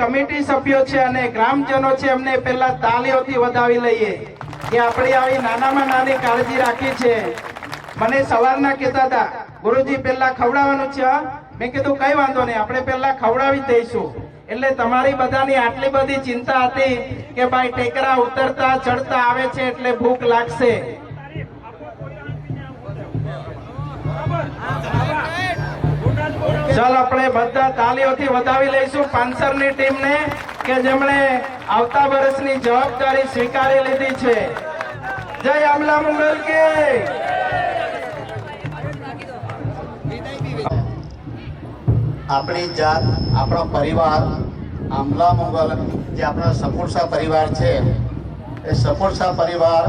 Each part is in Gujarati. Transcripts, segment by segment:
કમિટી સભ્યો છે અને ગ્રામજનો છે એમને પહેલા તાળીઓથી વધાવી લઈએ કે આપણી આવી નાનામાં નાની કાળજી રાખી છે। મને સવારના કહેતા હતા ગુરુજી પહેલા ખવડાવવાનું છે, મેં કીધું કઈ વાંધો નહીં, આપણે પહેલા ખવડાવી દઈશું। એટલે તમારી બધાની આટલી બધી ચિંતા હતી કે ભાઈ ટેકરા ઉતરતા ચડતા આવે છે એટલે ભૂખ લાગશે। ચાલ આપણે બધા તાળીઓથી વધાવી લઈશું પાંસરની ટીમને કે જેમણે આવતા વર્ષની જવાબદારી સ્વીકારી લીધી છે। જય આમલા મંગલ કે। આપણી જાત, આપણો પરિવાર આમલા મંગલ જે આપણો સપોરસા પરિવાર છે, એ સપોરસા પરિવાર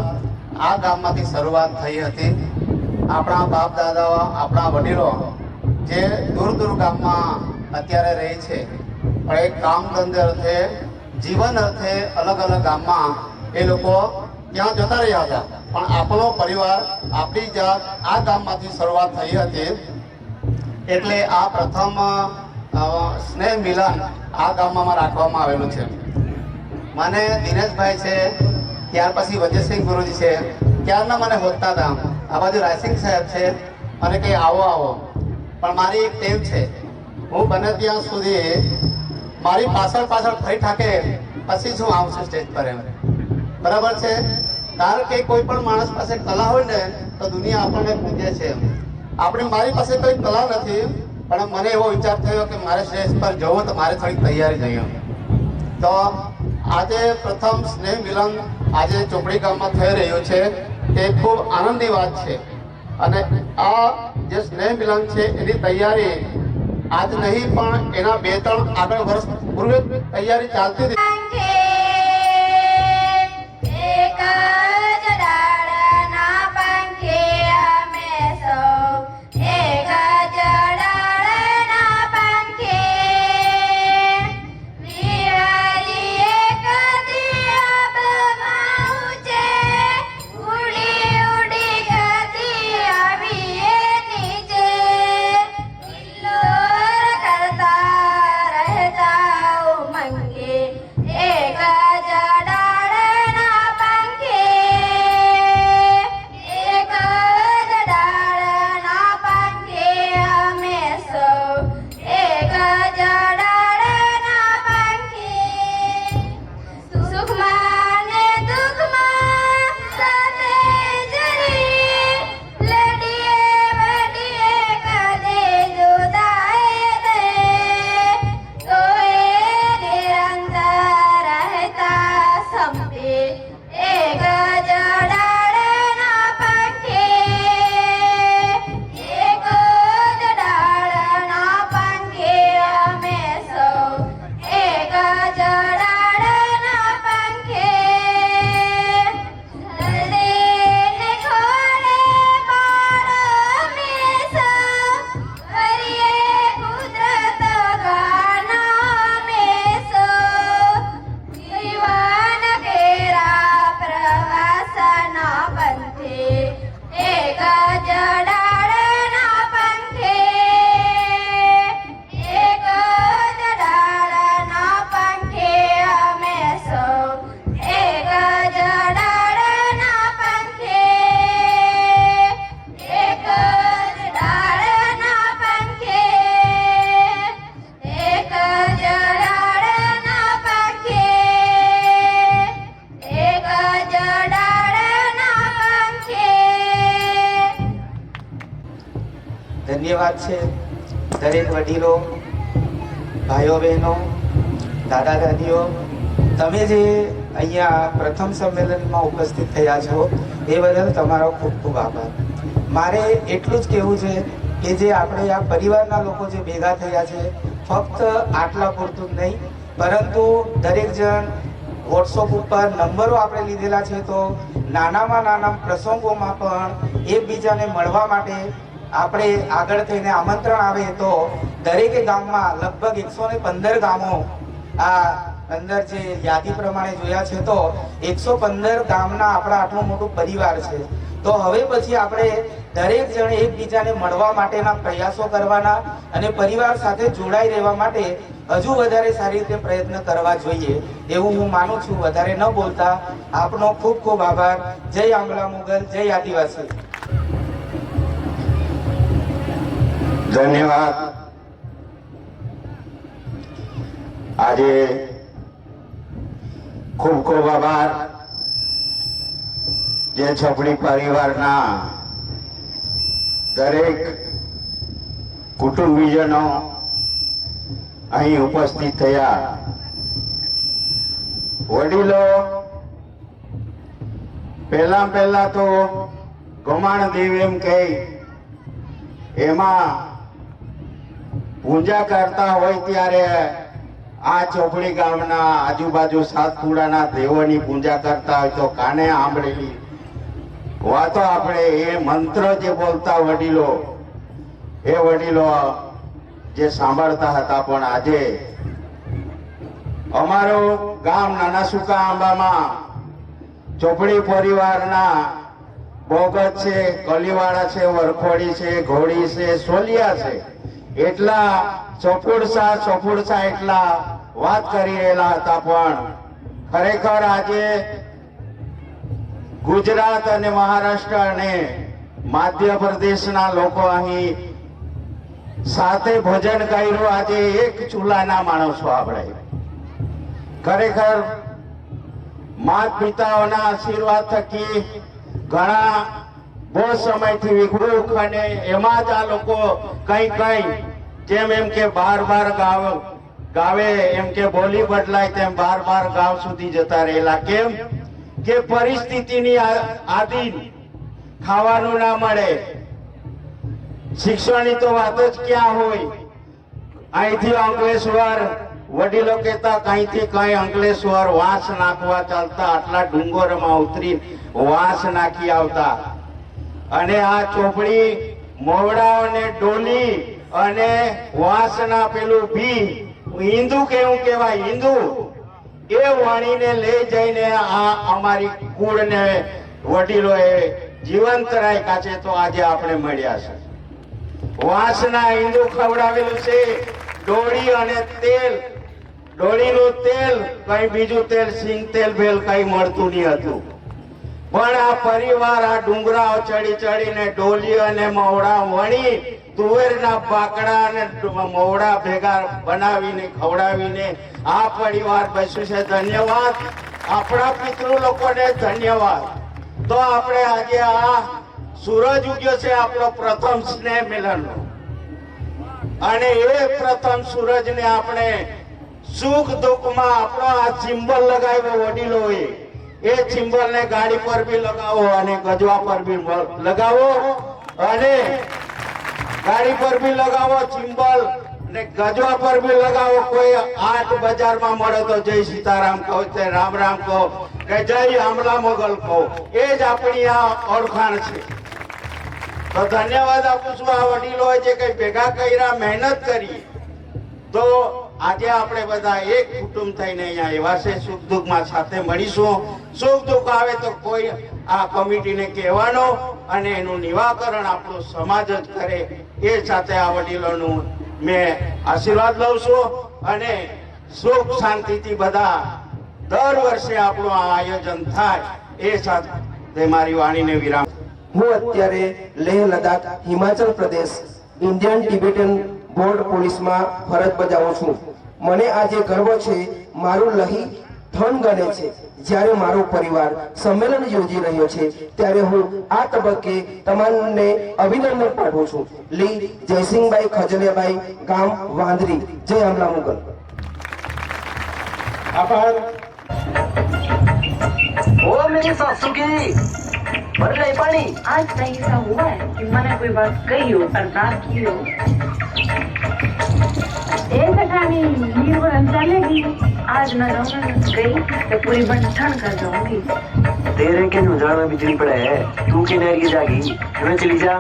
આ ગામમાંથી શરૂઆત થઈ હતી। આપણા બાપ દાદાઓ, આપણા વડીલો જે દૂર દૂર ગામમાં અત્યારે રહે છે, પણ એક કામ ધંધે અર્થે, જીવન અર્થે અલગ અલગ ગામમાં એ લોકો ત્યાં જતા રહ્યા હતા, પણ આપણો પરિવાર, આપણી જાત આ ગામમાંથી શરૂઆત થઈ હતી। એટલે આ પ્રથમ સ્નેહ મિલન આ ગામમાં રાખવામાં આવેલું છે। મને દિનેશભાઈ છે, ત્યાર પછી વજયસિંહ ગુરુજી છે, ત્યારના મને હોતા હતા, આ બાજુ રાયસિંહ સાહેબ છે, મને કંઈ આવો આવો, પણ મારી એક ટેવ છે, હું બને ત્યાં સુધી મારી પાછળ ફરી ઠાકે પછી જ હું આવું છું સ્ટેજ પર, એમ બરાબર છે। કારણ કે કોઈ પણ માણસ પાસે કલા હોય ને તો દુનિયા આપણને પૂજે છે। મારી પાસે કોઈ કલા નથી, પણ મને એવો વિચાર થયો કે મારે સ્ટેજ પર જવું તો મારે થોડી તૈયારી જોઈએ। તો આજે પ્રથમ સ્નેહ મિલન આજે ચોપડી ગામમાં થઈ રહ્યું છે, તે ખૂબ આનંદની વાત છે। અને આ જે સ્નેહ મિલન છે એની તૈયારી આજ નહીં પણ એના 2-3 આગળ વર્ષ પૂર્વે તૈયારી ચાલતી હતી। ધન્યવાદ છે દરેક વડીલો, ભાઈઓ બહેનો, દાદા દાદીઓ, તમે જે અહીંયા પ્રથમ સંમેલનમાં ઉપસ્થિત થયા છો એ બદલ તમારો ખૂબ ખૂબ આભાર। મારે એટલું જ કહેવું છે કે જે આપણે આ પરિવારના લોકો જે ભેગા થયા છે, ફક્ત આટલા પૂરતું જ નહીં, પરંતુ દરેક જણ વોટ્સઅપ ઉપર નંબરો આપણે લીધેલા છે, તો નાનામાં નાના પ્રસંગોમાં પણ એકબીજાને મળવા માટે આપણે આગળ થઈને આમંત્રણ આવે તો દરેકે ગામમાં લગભગ 115 ગામો આ અંદર જે યાદી પ્રમાણે જોયા છે તો 115 ગામના આપણા આટલું મોટું પરિવાર છે। તો હવે પછી આપણે દરેક જણ એકબીજાને મળવા માટેના પ્રયાસો કરવાના અને પરિવાર સાથે જોડાઈ રહેવા માટે હજુ વધારે સારી રીતે પ્રયત્ન કરવા જોઈએ એવું હું માનું છું. વધારે ન બોલતા આપનો ખૂબ ખૂબ આભાર. જય આંબલા મુગલ, જય આદિવાસી. ધન્યવાદ. આજે ખૂબ ખૂબ આભાર જે છપડી પરિવારના દરેક કુટુંબીજનો અહીં ઉપસ્થિત થયા. વડીલો પહેલા તો ગમાણ દેવ એમ કહી એમાં પૂજા કરતા હોય ત્યારે આ ચોપડી ગામના આજુબાજુ સાતપુડાના દેવોની પૂજા કરતા હોય તો કાને સાંભળેલી વાતો આપણે એ મંત્ર જે બોલતા વડીલો એ વડીલો જે સાંભળતા હતા. પણ આજે અમારું ગામ નાના સુકા આંબામાં ચોપડી પરિવારના બોગત છે, કલીવાળા છે, વરખોડી છે, ઘોડી છે, સોલિયા છે, એટલા ચોપુડસા એટલા વાત કરી રહેલા હતા. પણ ખરેખર આજે ગુજરાત અને મહારાષ્ટ્ર અને મધ્યપ્રદેશના લોકો અહીં સાથે ભજન કર્યું. આજે એક ચૂલાના માણસો આપણે ખરેખર માતા પિતાઓના આશીર્વાદ થકી ઘણા બહુ સમયથી વિખરૂખ અને એમાં જ આ લોકો કઈ જેમ એમ કે બાર ગાવે એમ કે બોલી બદલાય તેમ બાર ગાવ સુધી જતા રહેલા. કેમ કે પરિસ્થિતિની આધીન ખાવાનું ના મળે, શિક્ષણની તો વાત જ ક્યાં હોય. અહીંથી અંકલેશ્વર વડીલો કહેતા કઈથી કઈ અંકલેશ્વર વાંસ નાખવા ચાલતા, આટલા ડુંગરમાં ઉતરી વાંસ નાખી આવતા. અને આ ચોપડી મોવડાઓને ડોલી અને વાંસના પેલું બી હિન્દુ કેવું કહેવાય હિન્દુ એ વણીને લઈ જઈને આ અમારી કુળને વડીલોએ જીવંત રાખ્યા છે. તો આજે આપણે મળ્યા છે. વાંસના હિન્દુ ખવડાવેલું છે, ડોળી અને તેલ, ડોળીનું તેલ કઈ બીજું તેલ સિંગ તેલ ભેલ કઈ મળતું નહીં હતું. પણ આ પરિવાર આ ડુંગરાઓ ચડીને ડોલી અને મવડા વણી તુવેરના બાકડા અને મવડા ભેગા બનાવીને ખવડાવીને આ પરિવાર બેસ્યું છે. ધન્યવાદ આપણા પિતૃ લોકોને, ધન્યવાદ. તો આપણે આજે આ સૂરજ ઉગ્યો છે આપણો પ્રથમ સ્નેહ મિલનનો, અને એ પ્રથમ સૂરજને આપણે સુખ દુઃખમાં આપણો આ સિમ્બલ લગાવ્યો વડીલોએ. એ સિમ્બલને ગાડી પર બી લગાવો અને ગજવા પર બી લગાવો, અને ગાડી પર બી લગાવો સિમ્બલ ને ગજવા પર બી લગાવો. કોઈ આઠ બજારમાં મળે તો જય સીતારામ કહો, જય રામ રામ કહો, કે જય આંબલા મોગલ કહો. એ જ આપણી આ ઓળખાણ છે. તો ધન્યવાદ આપું છું આ વડીલોએ જે કઈ ભેગા કર્યા, મહેનત કરી. તો આજે આપણે બધા એક કુટુંબ થઈને અહીંયા એવા છે. સુખ દુઃખમાં સાથે મળીશું. સુખ દુઃખ આવે તો કોઈ આ કમિટીને કહેવાનો અને એનું નિવાકરણ આપણો સમાજ જ કરે. એ સાથે આ વડીલોનું મેં આશીર્વાદ લઉં છું અને સુખ શાંતિથી બધા દર વર્ષે આપણું આ આયોજન થાય એ સાથે મારી વાણીને વિરામ. હું અત્યારે લેહ લદ્દાખ હિમાચલ પ્રદેશ ઇન્ડિયન ટિબેટન બોર્ડ પોલીસમાં ફરજ બજાવું છું. મને આજે ગર્વ છે, મારું લહી થન ગણે છે. જ્યારે મારો પરિવાર સંમેલન યોજી રહ્યો છે ત્યારે હું આ તબક્કે તમામને અભિનંદન પાઠવું છું. લી જયસિંહભાઈ ખજલિયાભાઈ, ગામ વાંદરી. જય આંબલા મુગલ. આભાર. ओ मेरी सासू की भर ले पानी। आज कहीं ऐसा हुआ है कि मैंने कोई बात कही हो और ना की हो। एक अठानी नींद को चलेगी, आज न जाऊंगा गई तो पूरी बंठन कर जाऊंगी। तेरे के नुजान में बिजली पड़े है, तू की नहर की जागी, हमें चली जा।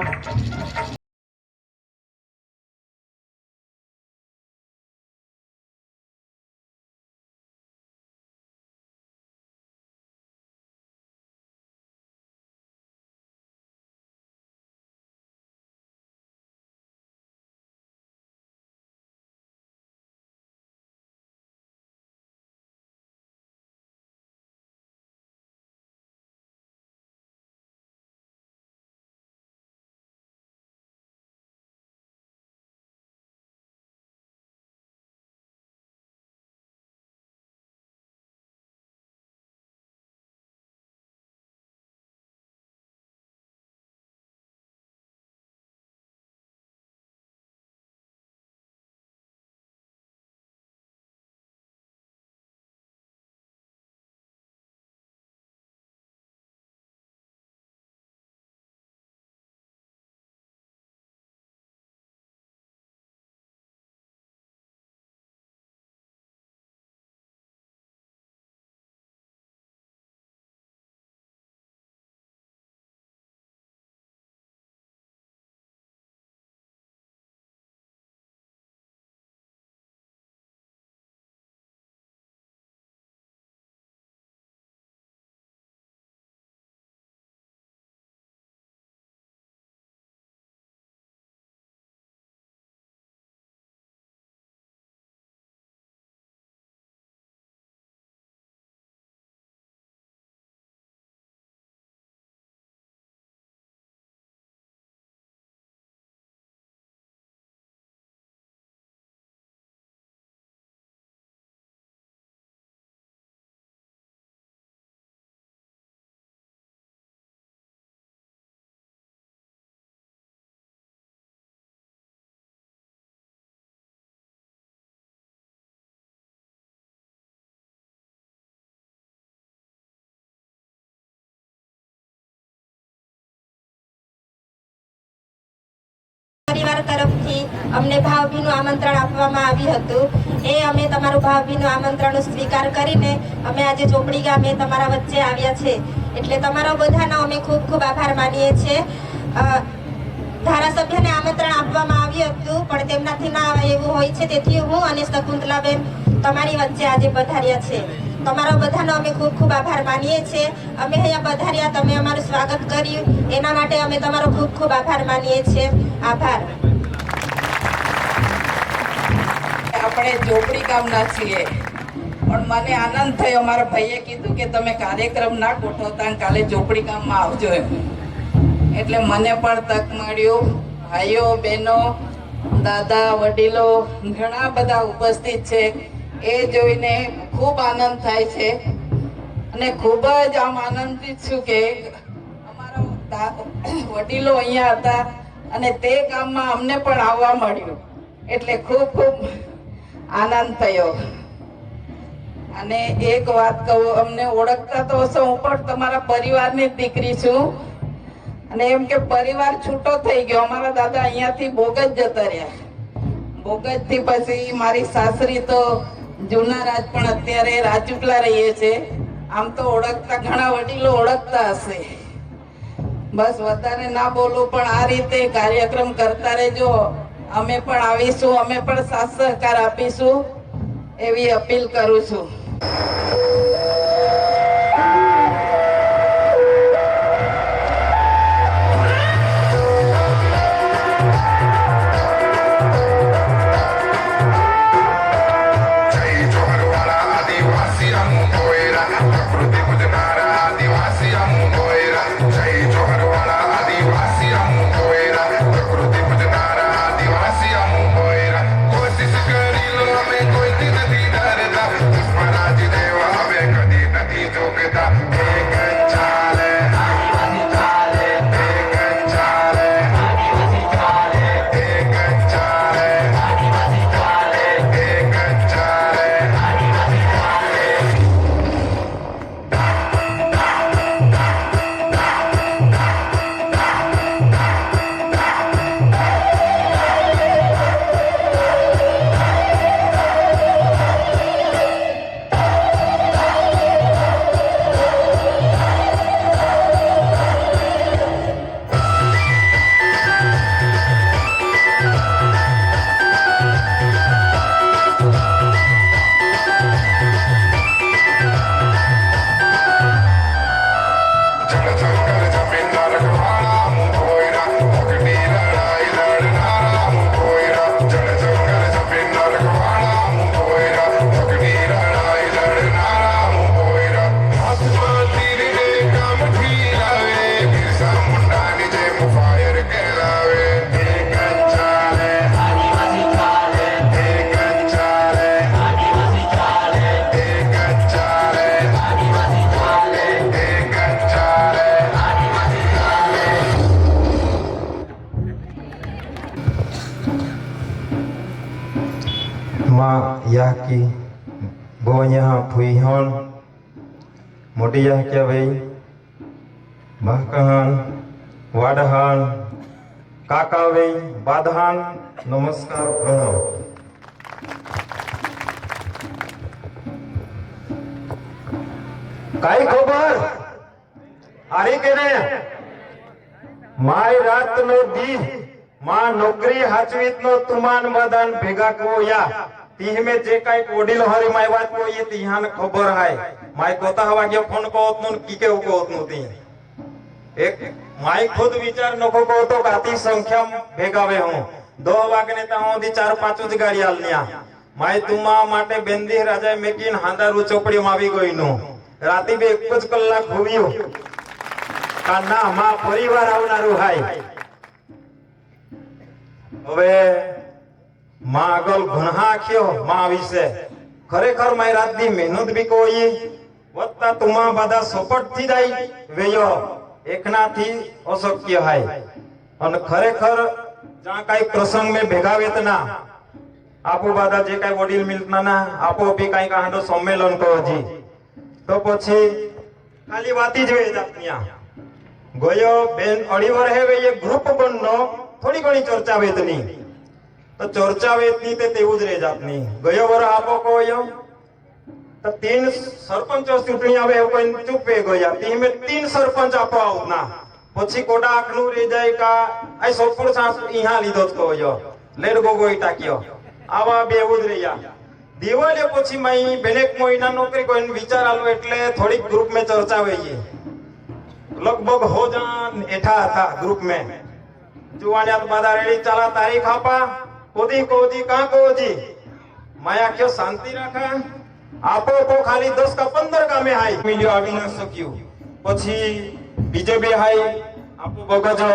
પરિવાર તરફથી અમને ભાવભીનું આમંત્રણ આપવામાં આવ્યું હતું. એ અમે તમારું ભાવભીનું આમંત્રણ સ્વીકાર કરીને અમે આજે ચોપડી ગામે તમારા વચ્ચે આવ્યા છે. એટલે તમારો બધાનો અમે ખૂબ ખૂબ આભાર માનીએ છીએ. ધારાસભ્યને આમંત્રણ આપવામાં આવ્યું હતું પણ તેમનાથી ના આવે એવું હોય છે, તેથી હું અને શકુંતલાબેન તમારી વચ્ચે આજે પધાર્યા છે. તમારો બધાનો અમે ખૂબ ખૂબ આભાર માનીએ છીએ. અમે અહીંયા પધાર્યા, તમે અમારું સ્વાગત કર્યું, એના માટે અમે તમારો ખૂબ ખૂબ આભાર માનીએ છીએ. આભાર. આપણે ચોપડી ગામના છીએ, પણ મને આનંદ થયો. મારા ભાઈએ કીધું કે તમે કાર્યક્રમ ના ગોઠવતા કાલે ચોપડી ગામમાં આવજો એમ. એટલે મને પણ તક મળ્યું. ભાઈઓ બહેનો દાદા વડીલો ઘણા બધા ઉપસ્થિત છે. એ જોઈને ખૂબ આનંદ થાય છે અને ખૂબ જ આમ આનંદિત છું કે અમારા વડીલો અહીંયા હતા અને તે ગામમાં અમને પણ આવવા મળ્યું. એટલે ખૂબ ખૂબ આનંદ થયો. અને એક વાત કહું, અમને ઓળખતા તો હશો, હું પણ તમારા પરિવારની જ દીકરી છું. અને એમ કે પરિવાર છૂટો થઈ ગયો. અમારા દાદા અહીંયાથી બોગજ જતા રહ્યા. બોગજથી પછી મારી સાસરી તો જૂના રાજ પણ અત્યારે રાજુટલા રહીએ છે. આમ તો ઓળખતા ઘણા વડીલો ઓળખતા હશે. બસ વધારે ના બોલું, પણ આ રીતે કાર્યક્રમ કરતા રહેજો. અમે પણ આવીશું, અમે પણ સાથ સહકાર આપીશું એવી અપીલ કરું છું. यह की बो यहाँ फुईहन मोटी यह क्या भाई महकहन वाडहन काका भाई बाधहन नमस्कार प्रणाम। काई खबर आरी के रे माय रात नो दी मां नौकरी हाचवीत नो तुमान बदान भेगा को या तीह में जे काई कोडिल हरी माय बात को ये तिहान खबर है माय कोता हवा के फोन को ओतनु कीके को ओतनु ती एक माय खुद विचार नको को तो काती संख्या भेगावे हूं 2 वागने ता हूं दी 4-5 ज गाड़ी आलनिया माय तुमा माटे बेंदी राजा मेकिन हांदारू चोपड़ी में આવી ગઈ નો રાતી બે 1 જ કલાક હોવ્યો કા ના માં પરિવાર આવનારું હાય હવે માં આગળ ઘણા આખ્યો માં વિશે ખરેખર મારી રાતની મહેનત બી કોઈ વત્તા તુમા બધા સપોર્ટ થી જાય વેયો એકનાથી અશક્ય હાય અને ખરેખર જ્યાં કાઈ પ્રસંગ મે ભેગા વેતના આપો બાદા જે કાઈ વડીલ મિલતના ના આપો બી કાઈ કાંડો સંમેલન કહો જી તો પછી ખાલી વાતી જ વે જાતનિયા ગયો બેન અડીવર હે વે ગ્રુપ બનનો થોડી ઘણી ચર્ચા વેતની તો ચર્ચા વેતની તે તેવું જ રહે જાતની ગયો વર આપો કહ્યો તો 3 સરપંચ ચૂંટણી આવે કોઈ ચૂપે ગયા તીમે 3 સરપંચ આપો આવના પછી કોડા આખનું રહી જાય કા આ સોપુર સાસ ઈહા લીધો જ કહ્યો લેડ ગોગોઈ ટાક્યો આવા બેવું જ રહ્યા દિવાળી પછી મઈ બેનેક મહિના નોકરી કોઈ વિચાર આલો એટલે થોડીક ગ્રુપ में चर्चा हुई लगभग हो जान एठा था ग्रुप में जुवानिया तो बादा रेडी चला तारीख आपा कोदी का कोजी माया क्यों शांति रखा आपो को खाली 10 का 15 का में हाई मिलियो આવી ન શક્યું પછી બીજે બે હાઈ આપો બગજો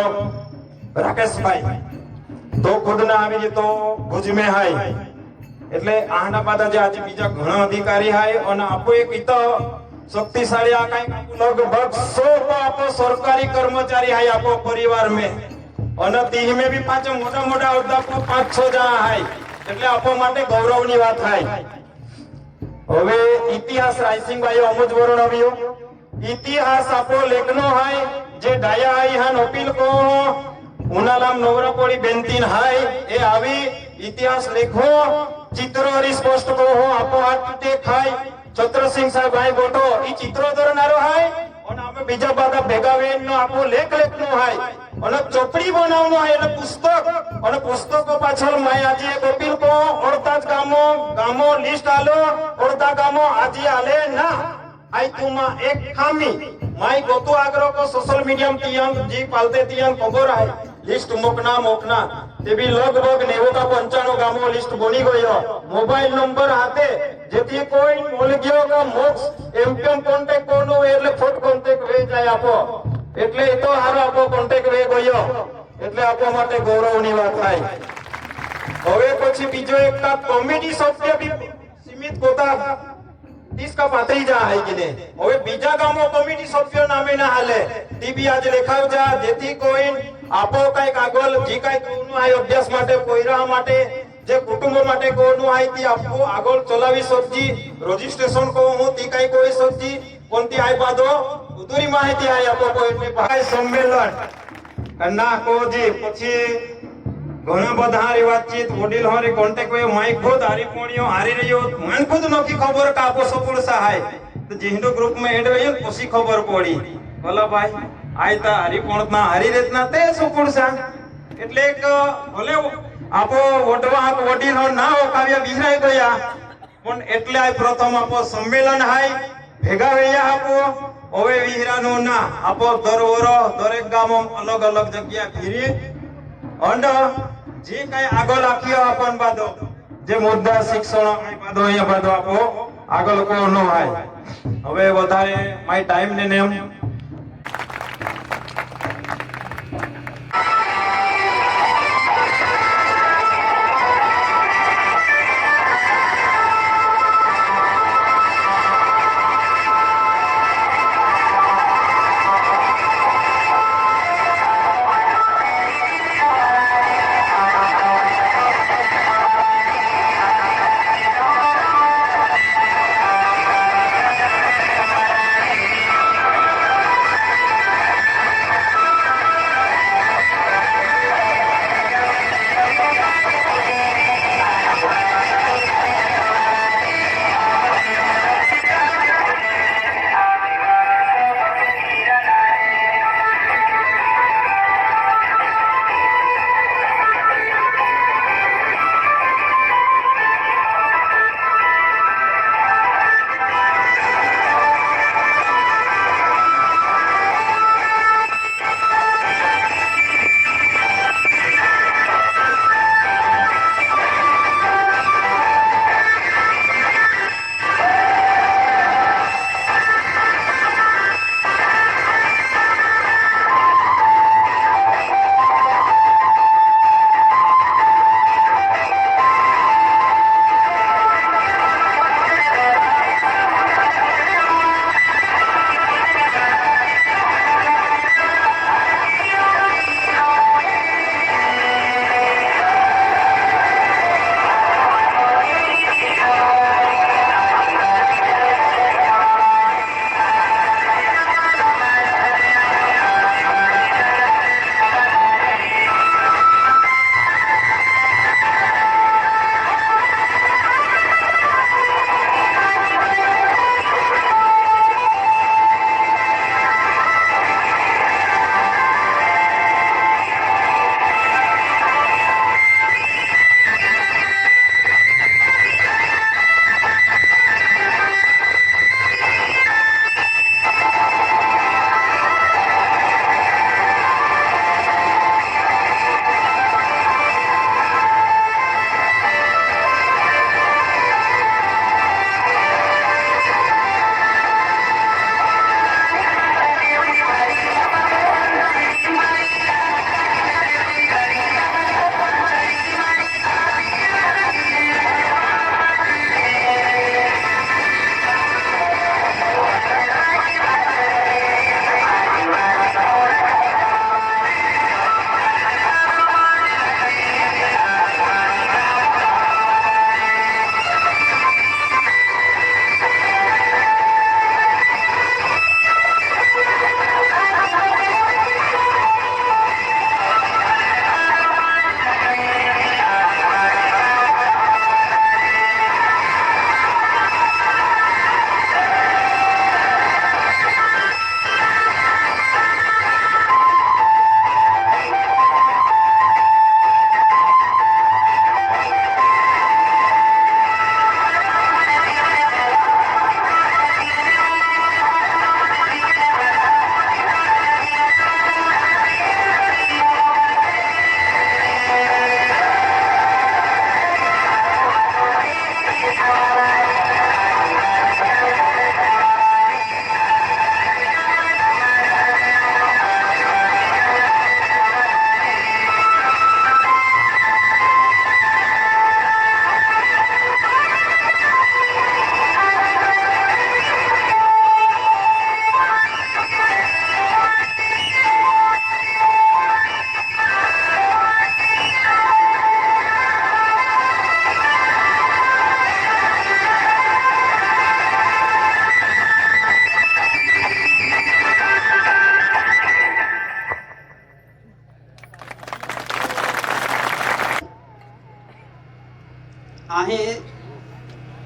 રાકેશભાઈ તો ખુદ ના આવી તો ભુજ में હાઈ એટલે આના બાદ જે આજે બીજા ઘણા અધિકારી હાય અને આપો એક ઈતો શક્તિશાળી આ કઈ લગભગ 100 આપો સરકારી કર્મચારી હાય આપો પરિવાર में અને તીહ में भी પાંચ મોટા મોટા હોદ્દા 5-6 જણા હાય એટલે આપો માટે ગૌરવની વાત થાય હવે ઇતિહાસ રાયસિંગભાઈ અમુજ વર્ણવ્યો ઇતિહાસ આપો લેખનો હાય જે ડાયા હાય હાન અપીલ કો ઉનાલામ નવરાપોડી બેનતીન હાય એ આવી ઇતિહાસ લેખો चित्र स्पष्ट को हो आपो हाथ टेक खाई छत्र सिंह साहब भाई बोटो ई चिત્રો દોરનારો હાય અને અમે બીજા બધા ભેગા વેનો આપો લેખ લેખનો હાય અને ચોપડી બનાવનો હાય એટલે પુસ્તક અને પુસ્તકો પાછળ માય આજે એક અપીલ કો ઓળતા જ ગામો લિસ્ટ આલો ઓળતા ગામો આજે આલે ના આઈ તુમાં એક ખામી માય ગોતો આગ્રહ કો સોશિयल मीडिया में तियन जी पालते तियन खबर है लिस्ट मोकना તે બી લગભગ 90 का 95 ગામો લિસ્ટ બની ગયો મોબાઈલ નંબર હાથે જેથી કોઈ મોલ ગયો કે મોક્સ એમપીએમ કોન્ટેક્ટ કોનો એટલે ફોટ કોન્ટેક્ટ વે જાય આપો એટલે એ તો હારો આપો કોન્ટેક્ટ વે ગયો એટલે આપો માટે ગૌરવની વાત થાય હવે પછી બીજો એક કા કોમેડી સભ્ય બી સીમિત કોતા 30 का 35 જા હાઈ કે હવે બીજા ગામો કોમેડી સભ્ય નામે ના હાલે ટીબી આજ લેખાવ જા જેથી કોઈ આપો કઈ કાગળ જે કઈ કોનું આય અભ્યાસ માટે કોઈરા માટે જે કુટુંબ માટે કોનું આય તી આપો આગળ ચલાવી સબ્જી રજીસ્ટ્રેશન કો હું તી કઈ કોઈ સબ્જી કોનતી આય બાદો ઉદુરી માહિતી આય આપો કોઈ એટલે ભાઈ સંમેલન ના કોજી પછી ઘણા બધા હારી વાતચીત વડીલ હારી કોન્ટેક્ટ વે માઈક ખુદ હારી પોણીઓ હારી રહ્યો મન ખુદ નોકી ખબર કા આપો સપોર્ટ સહાય તો જેહનો ગ્રુપ में એડ હોય પછી ખબર પડી ભલા ભાઈ આયતા હરિપોણ ના હરી રીતના તે સુપુરસા એટલે એક ભલે આપો વડવા વડીલ ના ઓકાવ્યા વિહરાઈ ગયા પણ એટલે આ પ્રથમ આપો સંમેલન હાય ભેગા વયા આપો હવે વિહરાનો ના આપો દરવર દરેક ગામો અલગ અલગ જગ્યા ફીરી અને જે કઈ આગળ આખ્યો આપન બાદો જે મુદ્દા શિક્ષણ આ બાદો અહીંયા બાદો આપો આગળ કો નો હાય હવે વધારે માય ટાઈમ ને નેમ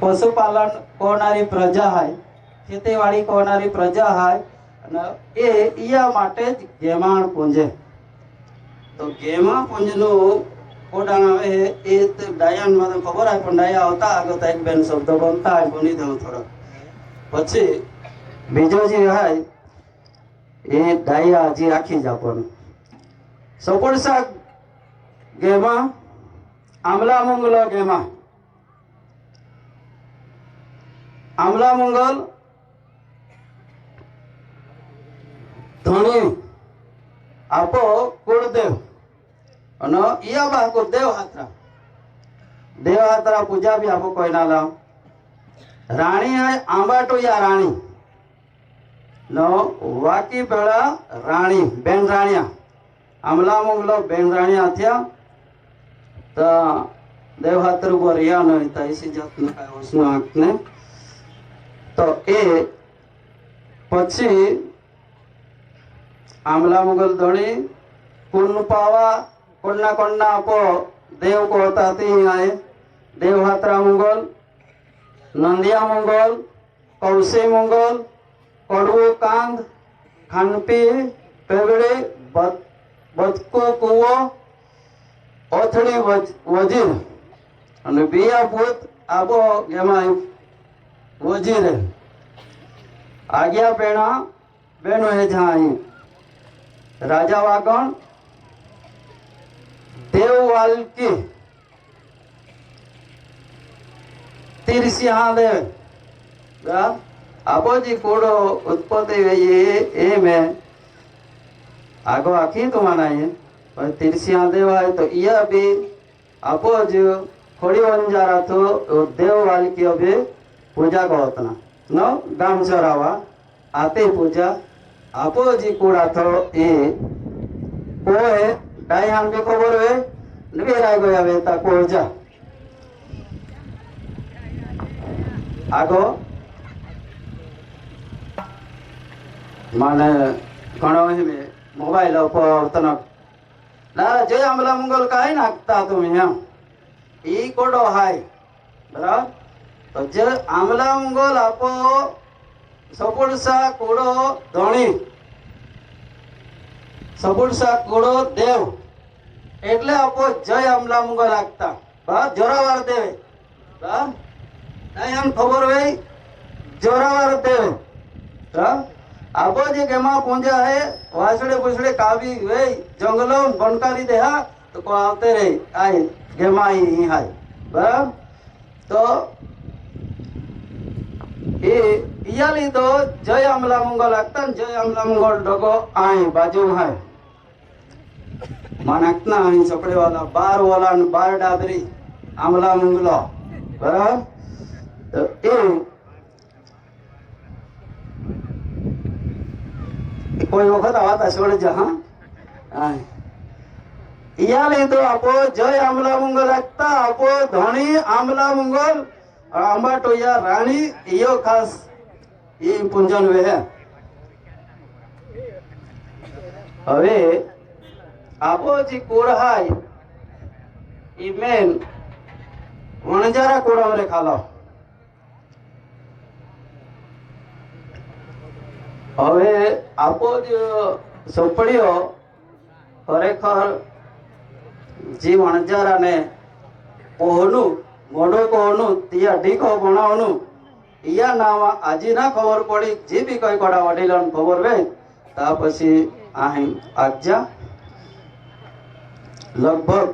પશુપાલન કરનારી પ્રજા હોય, ખેતીવાડી કરનારી પ્રજા હોય, અને એ ઈયા માટે જ ગેમાણ પૂંજે. તો ગેમા પૂંજનું કોડાણ આવે એ ડાયાનમાં તો ખબર હોય, પણ ડાયા આવતા આગળ એક બેન શબ્દો બનતા હોય, ભૂલી દઉં થોડો. પછી બીજો જે હોય એ ડાયા હજી રાખી જ આપણને. સપોર્ટ શાક ગેમા, આમલા મંગલો ગેમા, આમલા મંગલ ધણી આપો કુળદેવ અને ઈયા બાકો દેવહાત્રા. દેવહાત્રા પૂજા બી આપો કોઈ ના લાવ. રાણી આય આંબાટો યા રાણી નો વાકી પેલા રાણી બેન રાણિયા, આમલા મંગલો બેન રાણિયા થયા. તો દેવહાત્ર ઉપર યા નહીં તો એસી જાતનું કાંઈ ઓછનું આંખને. તો એ પછી આમલા મુગલ ધણી કુન પાવા કોણના કોણના આપો દેવ કો હોતા તે આए દેવહાત્રા મંગલ, નંદિયા મંગલ, કૌશી મંગલ, કડવું કાંદ, ખાનપી પેગડે, બચકો કુવો, ઓથડી વજીર અને બિયા ભૂત આબો એમાં વજીરે. આજ્ઞા પેણા બેનો હે જાય રાજા વાગણ દેવવાલકી તીરસિંહ દેવ આપોજી કોડો ઉત્પત્તિ એ મેં આગો આખી તો માનાય પણ તીરસિંહ દેવ આય તો ઈયા બી આપો જ ખોડી વંજારા તો દેવવાલકી અભે पूजा को होतना न गाम चरावा आते पूजा आपो जी कूड़ा थो ए को है डाई हम भी खबर है नबी राय गया वेता कोजा आगो माने घणो में मोबाइल पर तना ना जय अमला मंगल काई नाखता तुम यहाँ ई कोडो हाय बराबर. तो जे आमला मंगल आपो सपोर्सा कोड़ो धणी, सपोर्सा कोड़ो देव એટલે આપો જય આમલા મંગલ આગતા બા જોરાવાર દેવે બા નહીં આમ ખબર હોય જોરાવાર દેવે હા આપો જે કેમાં પૂંજા है વાસડે પૂછડે કાવી વે જંગલો बनकारी देहा तो को આવતે રે આય गेमा ही हाय बराबर. तो એ ઈયાલી તો જય આમલા મંગલ આગતા જય આમલા મંગલ ડગો આય બાજુ હાય मानकना અહીં સપડે વાલા 12 વાલા ને 12 ડાબરી આમલા મંગલો બરાબર. તો એ કોઈ વખત આવાતા છોડી જા હા ઈયાલી તો આપો જય આમલા મંગલ આગતા આપો ધણી આમલા મંગલ આંબાટોયા રાણી ઈયો ખાસ એ પૂંજન વે હે. હવે આપો जी कोड़ हाय ई मेन वणजारा कोड़ा रे खालो. હવે આપો जो સોપડીઓ ખરેખર જે વણજારા ને પોહનું મોઢો કોનું ત્યાં ઢીકો ભણાવનું ઈયા નામ આજે ના ખબર પડી જે બી કઈ કોડા વડીલોને ખબર હોય તા પછી અહીં આજ્યા लगभग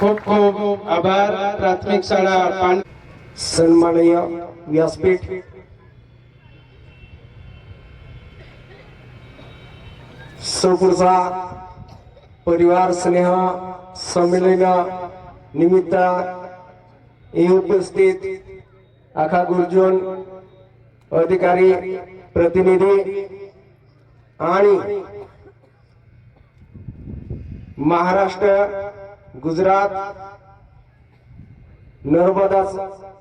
ખૂબ ખૂબ આભાર પ્રાથમિક શાળા સન્માનીય વ્યાસપીઠ સૌપુરુષા પરિવાર સ્નેહ સંમેલન નિમિત્ત અહીં ઉપસ્થિત આખા ગુરુજન અધિકારી પ્રતિનિધિ आणि महाराष्ट्र गुजरात नर्मदा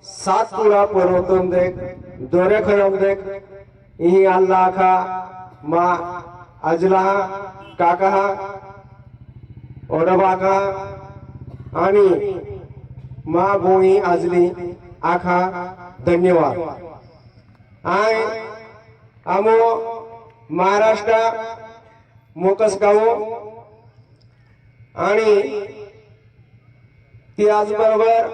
सातपुड़ा पर्वतन देख दौरे खरम देख यही अल्लाह का माँ अजला काका ओडबा का आणि माँ बोई अजली आखा धन्यवाद आय आमो महाराष्ट्र मोकसगाव आणि त्याचबरोबर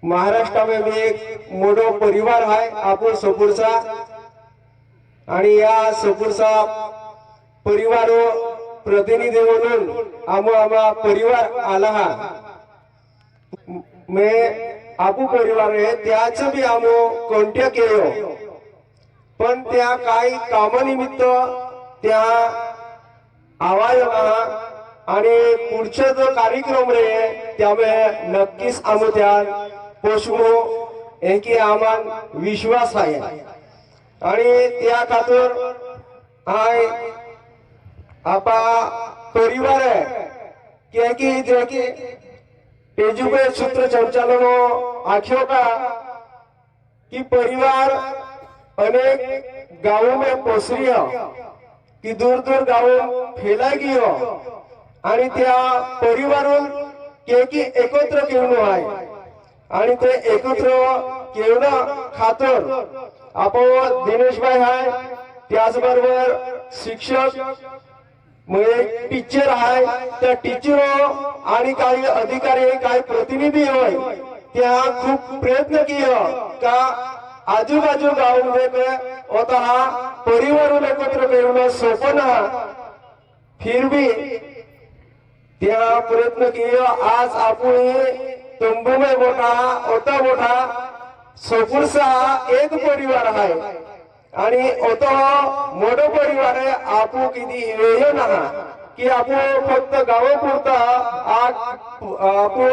महाराष्ट्रामध्ये एक मोठा परिवार आहे आपण सपूरचा आणि या सपूरचा परिवार प्रतिनिधी म्हणून आम्हा परिवार आला हा મેં આપू પરિवारे त्याच बी आमो कॉन्टॅक्ट केलो पण त्या काही कामानिमित्त त्या आवायो ना आणि पुढचे जो कार्यक्रम रे त्यामुळे नक्कीच आमो त्या पोचमो एकी आमान विश्वास आहे आणि त्या खातर हाय आपा परिवार है कि जे कि तेजुबे सूत्र संचालनो आख्यो का कि परिवार अनेक गांवों में पसरी कि दूर दूर गांवों फैलाई गई आणि त्या परिवारून की एकत्र केवणो आहे आणि ते एकत्र केवणा खातर आपण दिनेशभाई हाय त्याचबरोबर शिक्षक म्हणजे टीचर आहे त्या टीचर आणि काही अधिकारी काही प्रतिनिधी होय त्या खूप प्रयत्न केला का आजूबाजू गावामध्ये होता हा परिवार एकत्र करणं सोपं ना फिर भी त्या प्रयत्न केला आज आपण तंबू में मोठा होता मोठा सोपूरसा एक परिवार आहे आणि ओतो मोठो परिवार आहे आपू किती वेळ ना की आपू फक्त गावापुरता आपू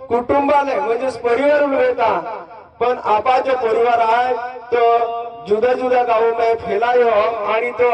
कुटुंबाले म्हणजे परिवार मिळता पण आपा जो परिवार आहे तो जुदा जुदा गावों में फैलायो आणि तो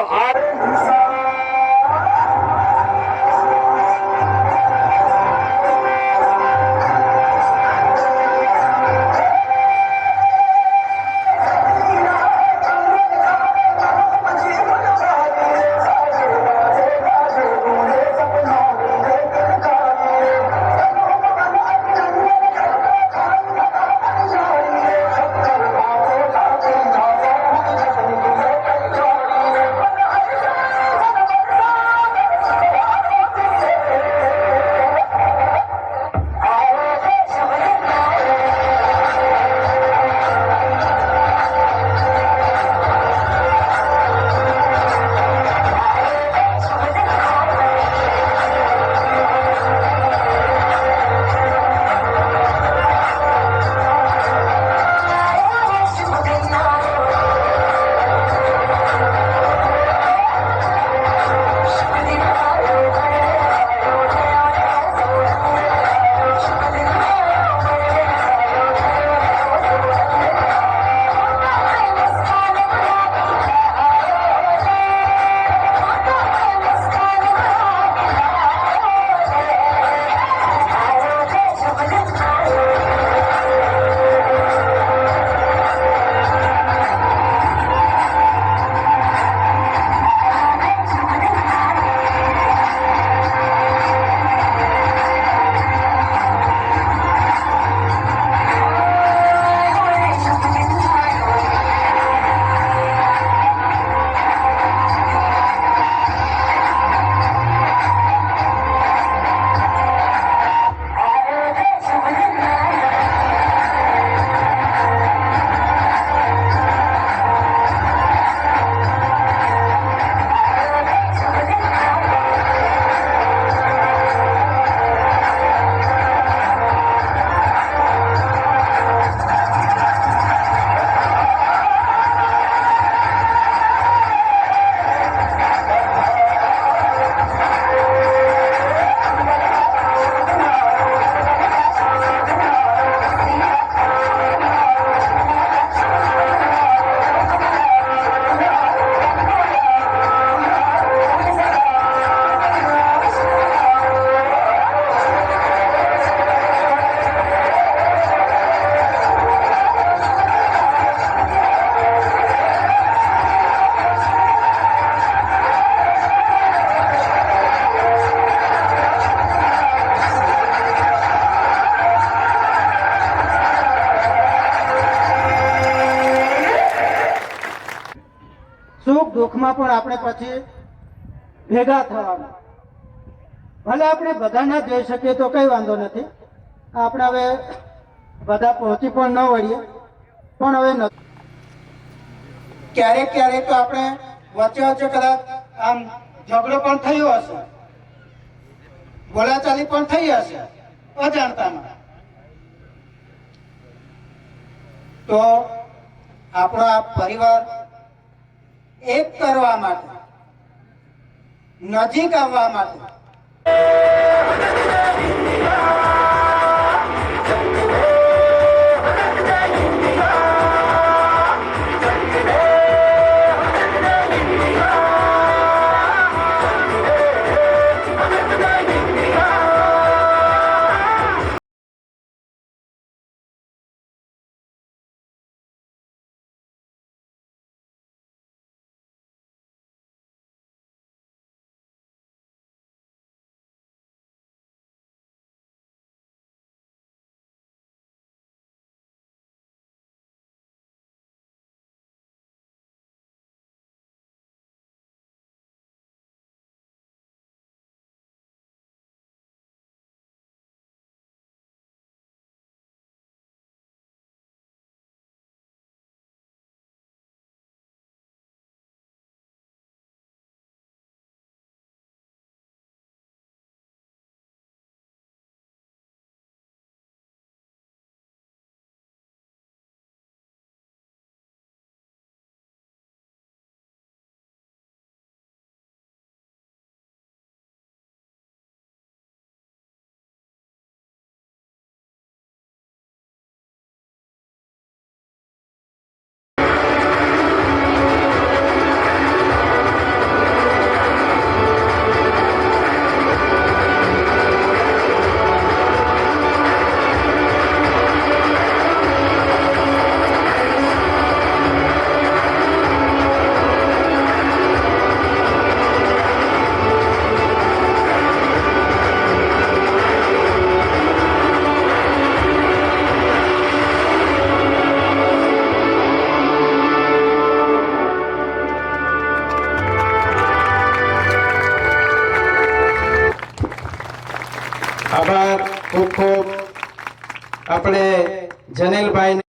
સુખ દુઃખમાં પણ આપણે પછી ભેગા થવાના. ભલે આપણે બધા ના જઈ શકીએ તો કઈ વાંધો નથી, આપણે હવે બધા પહોંચી પણ ન વળીએ, પણ હવે ક્યારેક ક્યારેક તો આપણે વચ્ચે વચ્ચે કદાચ આમ ઝઘડો પણ થયો હશે, બોલાચાલી પણ થઈ હશે અજાણતામાં. તો આપણા પરિવાર એક કરવા માટે, નજીક આવવા માટે આભાર. ખૂબ ખૂબ આપણે જનેલભાઈ